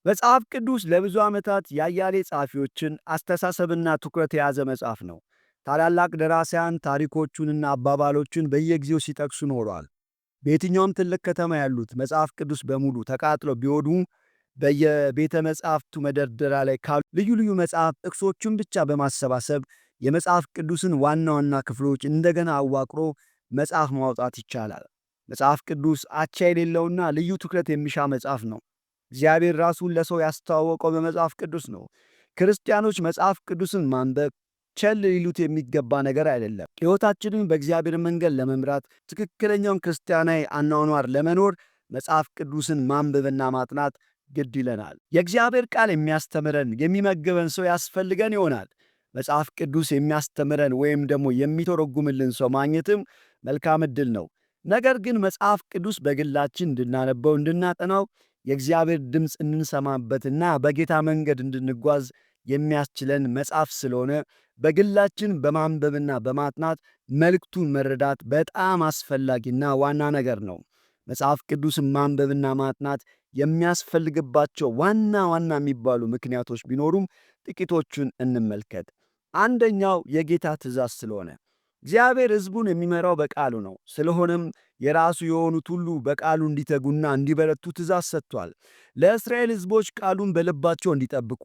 መጽሐፍ ቅዱስ ለብዙ ዓመታት የአያሌ ጸሐፊዎችን አስተሳሰብና ትኩረት የያዘ መጽሐፍ ነው። ታላላቅ ደራሲያን ታሪኮቹንና አባባሎቹን በየጊዜው ሲጠቅሱ ኖረዋል። በየትኛውም ትልቅ ከተማ ያሉት መጽሐፍ ቅዱስ በሙሉ ተቃጥለው ቢወድሙ በየቤተ መጻሕፍቱ መደርደሪያ ላይ ካሉ ልዩ ልዩ መጽሐፍ ጥቅሶቹን ብቻ በማሰባሰብ የመጽሐፍ ቅዱስን ዋና ዋና ክፍሎች እንደገና አዋቅሮ መጽሐፍ ማውጣት ይቻላል። መጽሐፍ ቅዱስ አቻ የሌለውና ልዩ ትኩረት የሚሻ መጽሐፍ ነው። እግዚአብሔር ራሱን ለሰው ያስተዋወቀው በመጽሐፍ ቅዱስ ነው። ክርስቲያኖች መጽሐፍ ቅዱስን ማንበብ ቸል ሊሉት የሚገባ ነገር አይደለም። ሕይወታችንን በእግዚአብሔር መንገድ ለመምራት ትክክለኛውን ክርስቲያናዊ አኗኗር ለመኖር መጽሐፍ ቅዱስን ማንበብና ማጥናት ግድ ይለናል። የእግዚአብሔር ቃል የሚያስተምረን የሚመግበን ሰው ያስፈልገን ይሆናል። መጽሐፍ ቅዱስ የሚያስተምረን ወይም ደግሞ የሚተረጉምልን ሰው ማግኘትም መልካም ዕድል ነው። ነገር ግን መጽሐፍ ቅዱስ በግላችን እንድናነበው እንድናጠናው የእግዚአብሔር ድምፅ እንሰማበትና በጌታ መንገድ እንድንጓዝ የሚያስችለን መጽሐፍ ስለሆነ በግላችን በማንበብና በማጥናት መልእክቱን መረዳት በጣም አስፈላጊና ዋና ነገር ነው። መጽሐፍ ቅዱስን ማንበብና ማጥናት የሚያስፈልግባቸው ዋና ዋና የሚባሉ ምክንያቶች ቢኖሩም ጥቂቶቹን እንመልከት። አንደኛው የጌታ ትእዛዝ ስለሆነ እግዚአብሔር ሕዝቡን የሚመራው በቃሉ ነው። ስለሆነም የራሱ የሆኑት ሁሉ በቃሉ እንዲተጉና እንዲበረቱ ትእዛዝ ሰጥቷል። ለእስራኤል ሕዝቦች ቃሉን በልባቸው እንዲጠብቁ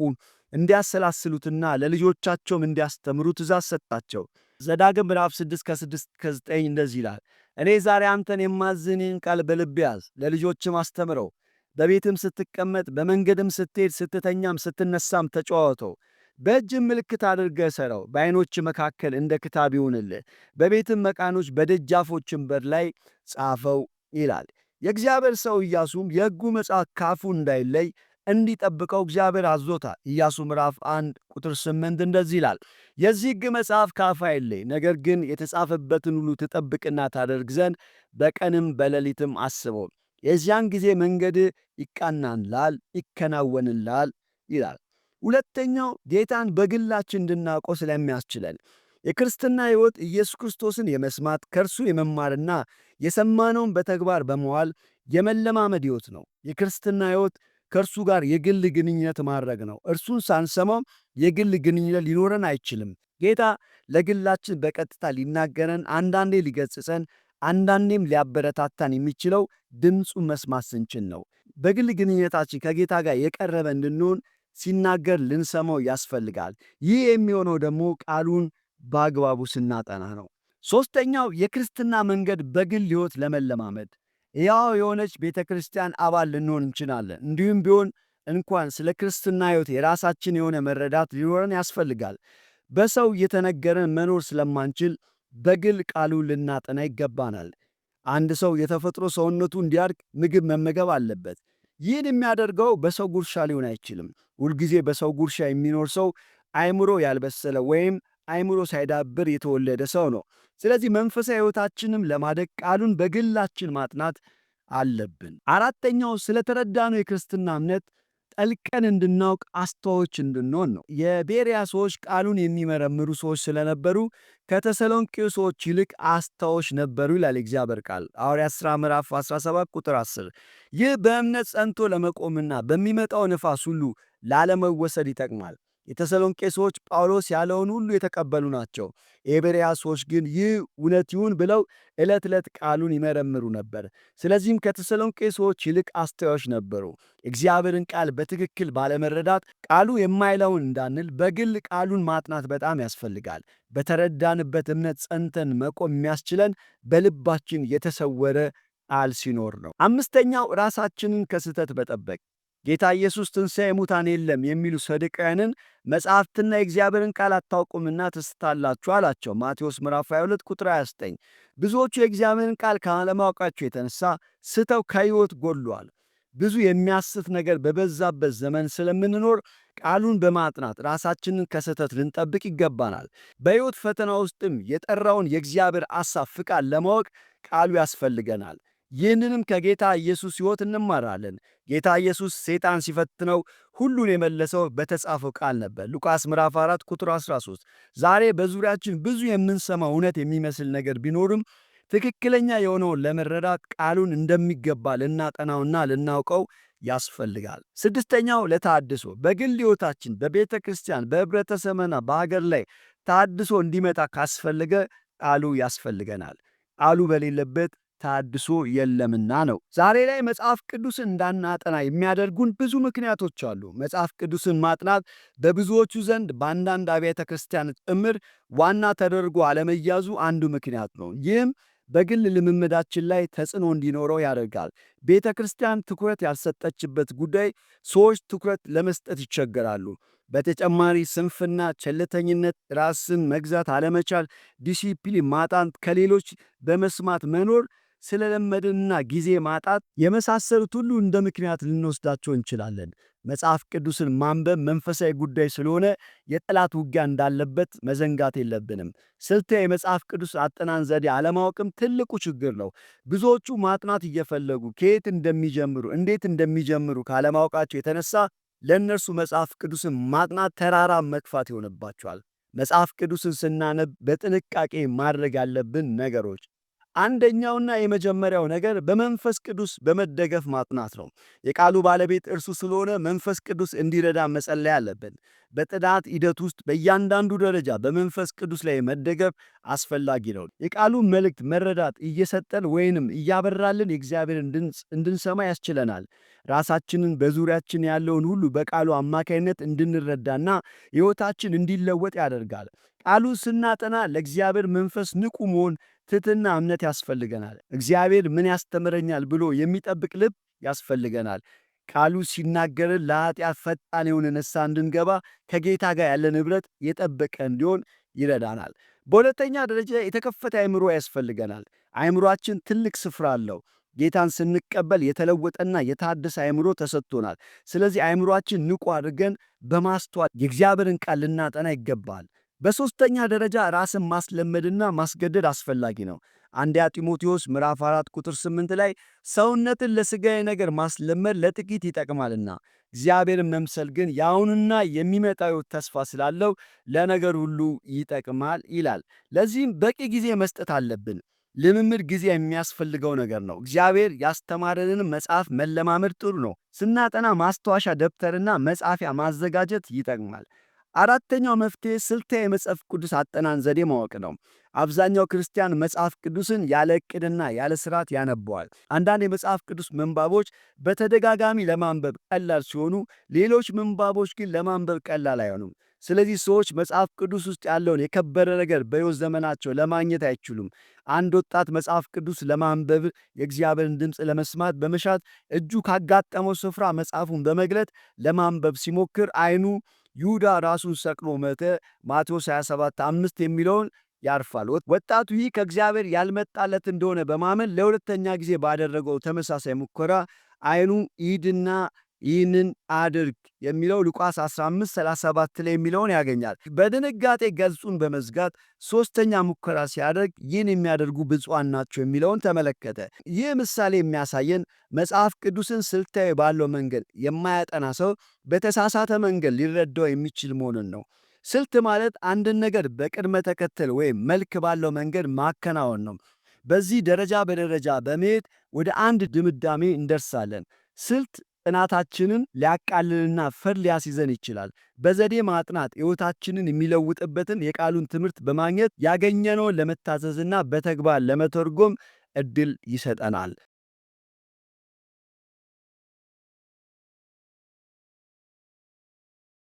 እንዲያሰላስሉትና ለልጆቻቸውም እንዲያስተምሩ ትእዛዝ ሰጣቸው። ዘዳግም ምዕራፍ 6:6-9 እንደዚህ ይላል፣ እኔ ዛሬ አንተን የማዝህን ቃል በልብ ያዝ፣ ለልጆችም አስተምረው። በቤትም ስትቀመጥ፣ በመንገድም ስትሄድ፣ ስትተኛም ስትነሳም ተጫወተው። በእጅም ምልክት አድርገህ ሰረው፣ በዓይኖች መካከል እንደ ክታብ ይሁንልህ። በቤትም መቃኖች በደጃፎችም በር ላይ ጻፈው ይላል። የእግዚአብሔር ሰው ኢያሱም የሕጉ መጽሐፍ ካፉ እንዳይለይ እንዲጠብቀው እግዚአብሔር አዞታል። ኢያሱ ምዕራፍ 1:8 እንደዚህ ይላል፣ የዚህ ሕግ መጽሐፍ ካፍ አይለይ፣ ነገር ግን የተጻፈበትን ሁሉ ትጠብቅና ታደርግ ዘንድ በቀንም በሌሊትም አስበው። የዚያን ጊዜ መንገድ ይቃናላል፣ ይከናወንላል ይላል። ሁለተኛው ጌታን በግላችን እንድናውቀው ስለሚያስችለን የክርስትና ሕይወት ኢየሱስ ክርስቶስን የመስማት ከእርሱ የመማርና የሰማነውን በተግባር በመዋል የመለማመድ ሕይወት ነው። የክርስትና ሕይወት ከእርሱ ጋር የግል ግንኙነት ማድረግ ነው። እርሱን ሳንሰማው የግል ግንኙነት ሊኖረን አይችልም። ጌታ ለግላችን በቀጥታ ሊናገረን፣ አንዳንዴ ሊገጽጸን፣ አንዳንዴም ሊያበረታታን የሚችለው ድምፁን መስማት ስንችል ነው። በግል ግንኙነታችን ከጌታ ጋር የቀረበ እንድንሆን ሲናገር ልንሰማው ያስፈልጋል። ይህ የሚሆነው ደግሞ ቃሉን በአግባቡ ስናጠና ነው። ሦስተኛው የክርስትና መንገድ በግል ሕይወት ለመለማመድ ሕያው የሆነች ቤተ ክርስቲያን አባል ልንሆን እንችላለን። እንዲሁም ቢሆን እንኳን ስለ ክርስትና ሕይወት የራሳችን የሆነ መረዳት ሊኖረን ያስፈልጋል። በሰው እየተነገረን መኖር ስለማንችል በግል ቃሉን ልናጠና ይገባናል። አንድ ሰው የተፈጥሮ ሰውነቱ እንዲያድግ ምግብ መመገብ አለበት። ይህን የሚያደርገው በሰው ጉርሻ ሊሆን አይችልም። ሁልጊዜ በሰው ጉርሻ የሚኖር ሰው አእምሮ ያልበሰለ ወይም አእምሮ ሳይዳብር የተወለደ ሰው ነው። ስለዚህ መንፈሳዊ ሕይወታችንም ለማደግ ቃሉን በግላችን ማጥናት አለብን። አራተኛው ስለተረዳነው የክርስትና እምነት ጠልቀን እንድናውቅ አስተዋዮች እንድንሆን ነው። የቤርያ ሰዎች ቃሉን የሚመረምሩ ሰዎች ስለነበሩ ከተሰሎንቄ ሰዎች ይልቅ አስተዋዮች ነበሩ ይላል እግዚአብሔር ቃል ሐዋርያት ሥራ ምዕራፍ 17:10። ይህ በእምነት ጸንቶ ለመቆምና በሚመጣው ነፋስ ሁሉ ላለመወሰድ ይጠቅማል። የተሰሎንቄ ሰዎች ጳውሎስ ያለውን ሁሉ የተቀበሉ ናቸው። የቤርያ ሰዎች ግን ይህ እውነት ይሁን ብለው ዕለት ዕለት ቃሉን ይመረምሩ ነበር። ስለዚህም ከተሰሎንቄ ሰዎች ይልቅ አስተዋዮች ነበሩ። እግዚአብሔርን ቃል በትክክል ባለመረዳት ቃሉ የማይለውን እንዳንል በግል ቃሉን ማጥናት በጣም ያስፈልጋል። በተረዳንበት እምነት ጸንተን መቆም የሚያስችለን በልባችን የተሰወረ ቃል ሲኖር ነው። አምስተኛው ራሳችንን ከስህተት መጠበቅ። ጌታ ኢየሱስ ትንሣኤ ሙታን የለም የሚሉ ሰዱቃውያንን መጽሐፍትና የእግዚአብሔርን ቃል አታውቁምና ትስታላችሁ አላቸው። ማቴዎስ ምዕራፍ 22:29። ብዙዎቹ የእግዚአብሔርን ቃል ካለማወቃቸው የተነሳ ስተው ከሕይወት ጎድለዋል። ብዙ የሚያስት ነገር በበዛበት ዘመን ስለምንኖር ቃሉን በማጥናት ራሳችንን ከስህተት ልንጠብቅ ይገባናል። በሕይወት ፈተና ውስጥም የጠራውን የእግዚአብሔር አሳብ ፍቃድ ለማወቅ ቃሉ ያስፈልገናል። ይህንንም ከጌታ ኢየሱስ ሕይወት እንማራለን። ጌታ ኢየሱስ ሰይጣን ሲፈትነው ሁሉን የመለሰው በተጻፈው ቃል ነበር። ሉቃስ ምዕራፍ 4:13። ዛሬ በዙሪያችን ብዙ የምንሰማው እውነት የሚመስል ነገር ቢኖርም ትክክለኛ የሆነውን ለመረዳት ቃሉን እንደሚገባ ልናጠናውና ልናውቀው ያስፈልጋል። ስድስተኛው ለተሐድሶ በግል ሕይወታችን፣ በቤተ ክርስቲያን፣ በኅብረተሰብና በሀገር ላይ ተሐድሶ እንዲመጣ ካስፈለገ ቃሉ ያስፈልገናል። ቃሉ በሌለበት ተሐድሶ የለምና ነው። ዛሬ ላይ መጽሐፍ ቅዱስን እንዳናጠና የሚያደርጉን ብዙ ምክንያቶች አሉ። መጽሐፍ ቅዱስን ማጥናት በብዙዎቹ ዘንድ በአንዳንድ አብያተ ክርስቲያን ጭምር ዋና ተደርጎ አለመያዙ አንዱ ምክንያት ነው። ይህም በግል ልምምዳችን ላይ ተጽዕኖ እንዲኖረው ያደርጋል። ቤተ ክርስቲያን ትኩረት ያልሰጠችበት ጉዳይ ሰዎች ትኩረት ለመስጠት ይቸገራሉ። በተጨማሪ ስንፍና፣ ቸልተኝነት፣ ራስን መግዛት አለመቻል፣ ዲሲፕሊን ማጣት፣ ከሌሎች በመስማት መኖር፣ ስለለመድንና ጊዜ ማጣት የመሳሰሉት ሁሉ እንደ ምክንያት ልንወስዳቸው እንችላለን። መጽሐፍ ቅዱስን ማንበብ መንፈሳዊ ጉዳይ ስለሆነ የጠላት ውጊያ እንዳለበት መዘንጋት የለብንም። ስልት የመጽሐፍ ቅዱስ አጠናን ዘዴ አለማወቅም ትልቁ ችግር ነው። ብዙዎቹ ማጥናት እየፈለጉ ከየት እንደሚጀምሩ እንዴት እንደሚጀምሩ ካለማወቃቸው የተነሳ ለእነርሱ መጽሐፍ ቅዱስን ማጥናት ተራራ መግፋት ይሆንባቸዋል። መጽሐፍ ቅዱስን ስናነብ በጥንቃቄ ማድረግ ያለብን ነገሮች አንደኛውና የመጀመሪያው ነገር በመንፈስ ቅዱስ በመደገፍ ማጥናት ነው። የቃሉ ባለቤት እርሱ ስለሆነ መንፈስ ቅዱስ እንዲረዳ መጸለይ አለብን። በጥናት ሂደት ውስጥ በእያንዳንዱ ደረጃ በመንፈስ ቅዱስ ላይ መደገፍ አስፈላጊ ነው። የቃሉን መልእክት መረዳት እየሰጠን ወይንም እያበራልን የእግዚአብሔርን ድምፅ እንድንሰማ ያስችለናል። ራሳችንን በዙሪያችን ያለውን ሁሉ በቃሉ አማካይነት እንድንረዳና ሕይወታችን እንዲለወጥ ያደርጋል። ቃሉን ስናጠና ለእግዚአብሔር መንፈስ ንቁ መሆን፣ ትሕትና፣ እምነት ያስፈልገናል። እግዚአብሔር ምን ያስተምረኛል ብሎ የሚጠብቅ ልብ ያስፈልገናል። ቃሉ ሲናገርን ለኃጢአት ፈጣን የሆነ ንስሐ እንድንገባ ከጌታ ጋር ያለን ኅብረት የጠበቀ እንዲሆን ይረዳናል። በሁለተኛ ደረጃ የተከፈተ አእምሮ ያስፈልገናል። አእምሮአችን ትልቅ ስፍራ አለው። ጌታን ስንቀበል የተለወጠና የታደሰ አእምሮ ተሰጥቶናል። ስለዚህ አእምሮአችን ንቁ አድርገን በማስተዋል የእግዚአብሔርን ቃል ልናጠና ይገባል። በሦስተኛ ደረጃ ራስን ማስለመድና ማስገደድ አስፈላጊ ነው። አንደኛ ጢሞቴዎስ ምዕራፍ 4 ቁጥር 8 ላይ ሰውነትን ለሥጋዊ ነገር ማስለመድ ለጥቂት ይጠቅማልና እግዚአብሔርን መምሰል ግን የአሁንና የሚመጣው ተስፋ ስላለው ለነገር ሁሉ ይጠቅማል ይላል። ለዚህም በቂ ጊዜ መስጠት አለብን። ልምምድ ጊዜ የሚያስፈልገው ነገር ነው። እግዚአብሔር ያስተማረንን መጽሐፍ መለማመድ ጥሩ ነው። ስናጠና ማስታወሻ ደብተርና መጻፊያ ማዘጋጀት ይጠቅማል። አራተኛው መፍትሄ ስልታዊ የመጽሐፍ ቅዱስ አጠናን ዘዴ ማወቅ ነው። አብዛኛው ክርስቲያን መጽሐፍ ቅዱስን ያለ ዕቅድና ያለ ስርዓት ያነበዋል። አንዳንድ የመጽሐፍ ቅዱስ ምንባቦች በተደጋጋሚ ለማንበብ ቀላል ሲሆኑ፣ ሌሎች ምንባቦች ግን ለማንበብ ቀላል አይሆኑም። ስለዚህ ሰዎች መጽሐፍ ቅዱስ ውስጥ ያለውን የከበረ ነገር በሕይወት ዘመናቸው ለማግኘት አይችሉም። አንድ ወጣት መጽሐፍ ቅዱስ ለማንበብ የእግዚአብሔርን ድምፅ ለመስማት በመሻት እጁ ካጋጠመው ስፍራ መጽሐፉን በመግለጥ ለማንበብ ሲሞክር ዓይኑ ይሁዳ ራሱን ሰቅሎ ሞተ ማቴዎስ 27:5 የሚለውን ያርፋል። ወጣቱ ይህ ከእግዚአብሔር ያልመጣለት እንደሆነ በማመን ለሁለተኛ ጊዜ ባደረገው ተመሳሳይ ሙከራ ዓይኑ ሂድና ይህንን አድርግ የሚለው ሉቃስ 15:37 ላይ የሚለውን ያገኛል። በድንጋጤ ገጹን በመዝጋት ሦስተኛ ሙከራ ሲያደርግ ይህን የሚያደርጉ ብፁዓን ናቸው የሚለውን ተመለከተ። ይህ ምሳሌ የሚያሳየን መጽሐፍ ቅዱስን ስልታዊ ባለው መንገድ የማያጠና ሰው በተሳሳተ መንገድ ሊረዳው የሚችል መሆኑን ነው። ስልት ማለት አንድን ነገር በቅድመ ተከተል ወይም መልክ ባለው መንገድ ማከናወን ነው። በዚህ ደረጃ በደረጃ በመሄድ ወደ አንድ ድምዳሜ እንደርሳለን። ስልት ጥናታችንን ሊያቃልልና ፈር ሊያስይዘን ይችላል። በዘዴ ማጥናት ሕይወታችንን የሚለውጥበትን የቃሉን ትምህርት በማግኘት ያገኘነውን ለመታዘዝና በተግባር ለመተርጎም ዕድል ይሰጠናል።